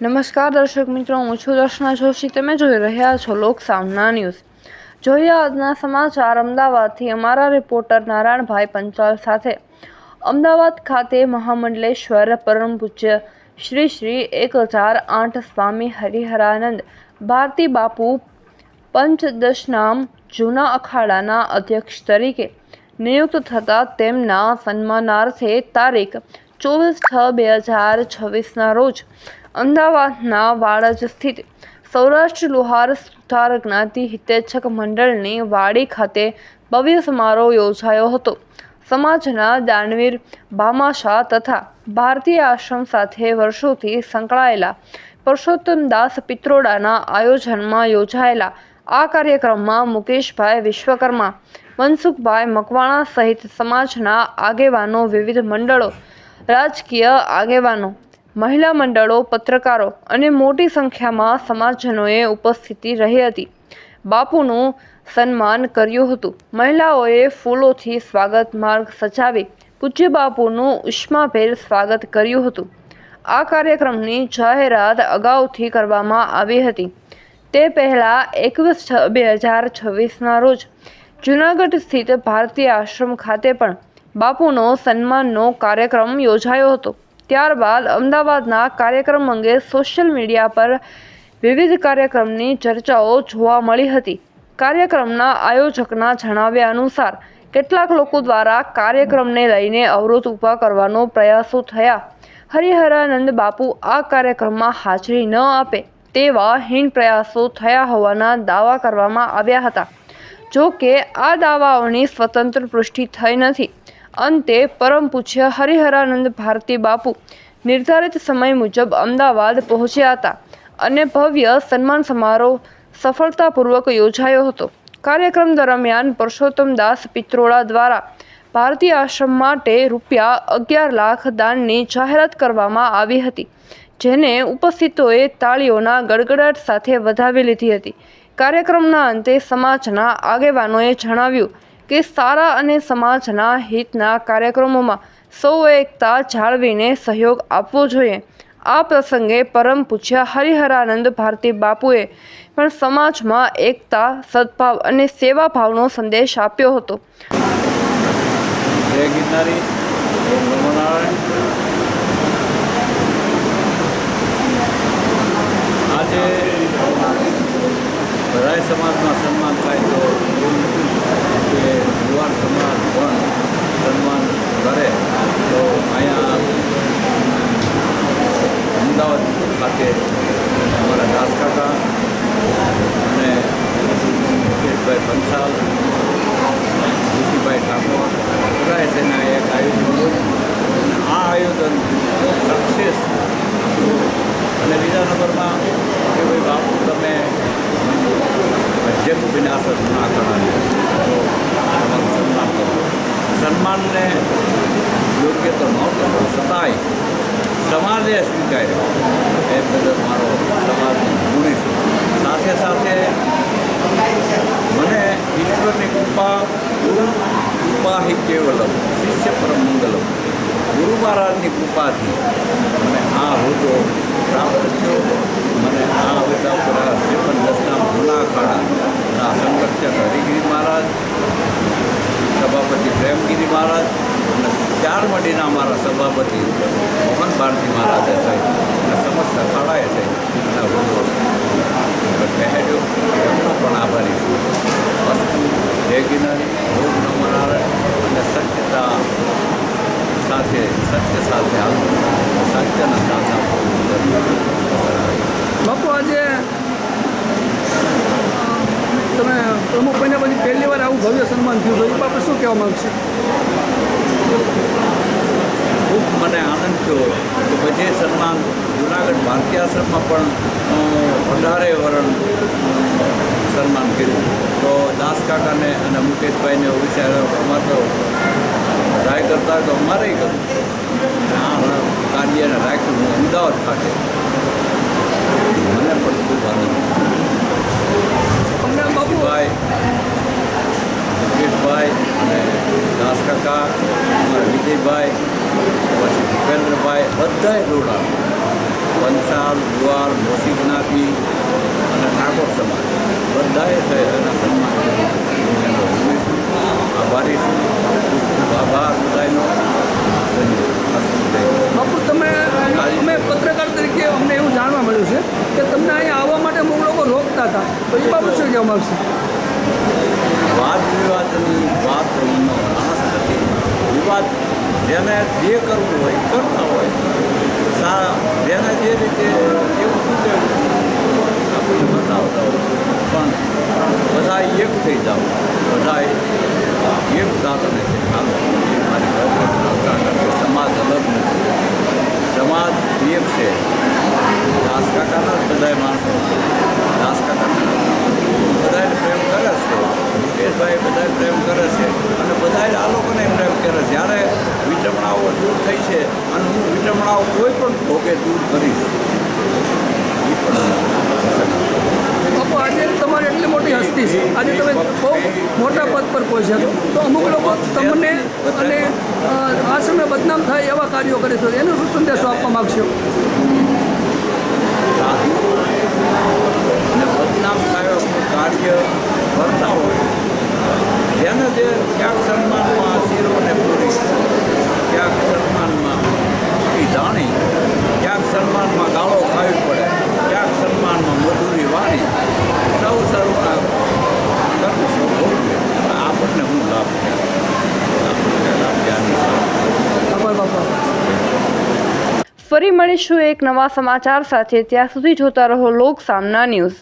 નમસ્કાર દર્શક મિત્રો, હું છું દર્શના જોશી. તમે જોઈ રહ્યા છો લોકસામના ન્યૂઝ. જોઈએ આજના સમાચાર અમદાવાદથી અમારા રિપોર્ટર નારાયણભાઈ પંચાલ સાથે. અમદાવાદ ખાતે મહામંડલેશ્વર પરમ પૂજ્ય શ્રી શ્રી 1008 સ્વામી હરિહરાનંદ ભારતી બાપુ પંચદશનામ જૂના અખાડાના અધ્યક્ષ તરીકે નિયુક્ત થતા તેમના સન્માનાર્થે તારીખ 24/6/2026ના રોજ અમદાવાદના વાડજ સ્થિત સૌરાષ્ટ્ર લુહાર સુથાર જ્ઞાતિ હિતેચ્છક મંડળની વાડી ખાતે ભવ્ય સમારોહ યોજાયો હતો. સમાજના દાનવીર ભામાશા તથા ભારતીય આશ્રમ સાથે વર્ષોથી સંકળાયેલા પરસોત્તમદાસ પિત્રોડાના આયોજનમાં યોજાયેલા આ કાર્યક્રમમાં મુકેશભાઈ વિશ્વકર્મા, મનસુખભાઈ મકવાણા સહિત સમાજના આગેવાનો, વિવિધ મંડળો, રાજકીય આગેવાનો, મહિલા મંડળો, પત્રકારો અને મોટી સંખ્યામાં સમાજજનોએ ઉપસ્થિતિ રહી હતી. બાપુનું સન્માન કર્યું હતું. મહિલાઓએ ફૂલોથી સ્વાગત માર્ગ સજાવી પૂજ્ય બાપુનું ઉષ્માભેર સ્વાગત કર્યું હતું. આ કાર્યક્રમની જાહેરાત અગાઉથી કરવામાં આવી હતી. તે પહેલા 21/6/2026ના રોજ જૂનાગઢ સ્થિત ભારતીય આશ્રમ ખાતે પણ બાપુનો સન્માનનો કાર્યક્રમ યોજાયો હતો. ત્યારબાદ અમદાવાદના કાર્યક્રમ અંગે સોશિયલ મીડિયા પર વિવિધ કાર્યક્રમની ચર્ચાઓ જોવા મળી હતી. કાર્યક્રમના આયોજકના જણાવ્યા અનુસાર કેટલાક લોકો દ્વારા કાર્યક્રમને લઈને અવરોધ ઊભા કરવાનો પ્રયાસો થયા. હરિહરાનંદ બાપુ આ કાર્યક્રમમાં હાજરી ન આપે તેવા હીન પ્રયાસો થયા હોવાના દાવા કરવામાં આવ્યા હતા. જો કે આ દાવાઓની સ્વતંત્ર પુષ્ટિ થઈ નથી. અંતે પરમ પૂજ્ય હરિહરાનંદ ભારતી બાપુ નિર્ધારિત સમય મુજબ અમદાવાદ પહોંચ્યા હતા અને ભવ્ય સન્માન સમારોહ સફળતાપૂર્વક યોજાયો હતો. કાર્યક્રમ દરમિયાન પરસોત્તમદાસ પિત્રોડા દ્વારા ભારતીય આશ્રમ માટે ₹11 લાખ દાનની જાહેરાત કરવામાં આવી હતી, જેને ઉપસ્થિતોએ તાળીઓના ગડગડાટ સાથે વધાવી લીધી હતી. કાર્યક્રમના અંતે સમાજના આગેવાનોએ જણાવ્યું કે સારા અને સમાજના હિતના કાર્યક્રમોમાં સૌએ એકતા જાળવીને સહયોગ આપવો જોઈએ. આ પ્રસંગે પરમ પૂજ્ય હરિહરાનંદ ભારતી બાપુએ પણ સમાજમાં એકતા, સદભાવ અને સેવાભાવનો સંદેશ આપ્યો હતો. જય ગિરનારી, નમો નારાયણ. આજે રાય સમાજમાં સન્માન થાય તો કે યુવાન સમાજ પણ સન્માન કરે તો અહીંયા અમદાવાદ ખાતે અમારા દાસકાકા અને મુકેશભાઈ પંચાલ, ઋષિભાઈ ઠાકોર બધાએ થઈને એક આયોજન કર્યું. આ આયોજન સક્સેસ અને બીજા નંબરમાં કે ભાઈ બાપુ તમે અધ્યક્ષ વિનાશ ના કરાવે તો તમારું સન્માન કરો. સન્માનને યોગ્ય તો નહોતો, છતાંય સમાજે સ્વીકાર્યો એ બદલ મારો સમાજની ગુણી છે. સાથે સાથે મને ઈશ્વરની કૃપા, ગુરુ કૃપા હિ કેવલમ શિષ્ય પરમ મંગલમ, ગુરુ મહારાજની કૃપાથી મને આ હોદ્દો પ્રાપ્ત થયો. મને આ હોદ્દા પર 53 જૂના અખાડાના સંરક્ષક હરિગીરી મહારાજ, સભાપતિ પ્રેમગીરી મહારાજ અને 4 મડીના અમારા સભાપતિ મોહન ભારતી મહારાજે થઈ અને સમસ્ત અખાડાએ થઈ અને હોદ્દો પહેર્યો. એમનો પણ આભારી છું. વસ્તુ જય ગિરનારી, લોક નમો નારાયણ અને સત્યતા સાથે હાલવું, સત્યના સાથ આપવું. બાપુ, આજે તમે પ્રમુખ બન્યા પછી પહેલી વાર આવું ભવ્ય સન્માન થયું તો એ બાપે શું કહેવા માગશે? ખૂબ મને આનંદ થયો કે પછી સન્માન જૂનાગઢ ભારતીય આશ્રમમાં પણ 18 વર્ષ સન્માન કર્યું તો દાસકાકાને અને મુકેશભાઈને વિચાર્યો અમારે તો ટ્રાય કરતા તો અમારે કરવું. આ કાર્યને રાખ્યું હું અમદાવાદ ખાતે. મને પણ ખૂબ આનંદ. બાપુભાઈ, મુકેશભાઈ અને દાસકાકા, અમારા વિજયભાઈ, પછી ભૂપેન્દ્રભાઈ બધાએ જોડાણ. પટેલ જુવાર મોસી જ્ઞાતિ અને ઠાકોર સમાજ બધાએ થઈ અને સન્માન કર્યું. એનો જોઈશું, આભારી છું. ખૂબ ખૂબ આભાર બધાનો. બાપુ તમે અમે પત્રકાર તરીકે અમને એવું જાણવા મળ્યું છે કે તમને અહીંયા આવવા માટે અમુક લોકો રોકતા હતા, તો એ બાબત શું કહેવા માગશે? વાદ વિવાદની વાત એમનો માણસ નથી. વિવાદ જેને જે કરવું હોય કરતા હોય. જેને જે રીતે એવું શું કહેવું આપણને બતાવતા હોય, પણ બધા એક થઈ જાઓ, બધા એક દાતાને હાલો. મારી સમાજ અલગ નથી, સમાજ એક છે. દાસ કાકાના જ બધા માણસો છે. દાસ કાકાના બધાને પ્રેમ કરે છે. મુકેશભાઈ બધા પ્રેમ કરે છે અને બધા આ લોકોને પ્રેમ કરે છે. જ્યારે વિટમણાઓ દૂર થઈ છે અને હું વિટમણાઓ કોઈ પણ ભોગે દૂર કરીશ. એ પણ બાપુ આજે તમારી એટલી મોટી હસ્તી છે, આજે તમે બહુ મોટા પદ પર પહોંચ્યા છો, તો અમુક લોકો તમને અને આ સમયે બદનામ થાય એવા કાર્યો કરે છે, એનો શું સંદેશો આપવા માગશો? સાધુ અને બદનામ થાય કાર્ય કરતા હોય જેને જે ક્યાંક સન્માનમાં શીરોને પૂરી, ક્યાંક સન્માનમાં જાણી, ક્યાંક સન્માનમાં ગાળો ખાવી પડે, ક્યાંક સન્માનમાં મજૂરી વાળી, સૌ સર્વના કર્મ સૌ ભોગવે. આપણને હું લાભ આભાર બાપુ. ફરી મળીશું એક નવા સમાચાર સાથે. ત્યાં સુધી જોતા રહો લોક સામના ન્યૂઝ.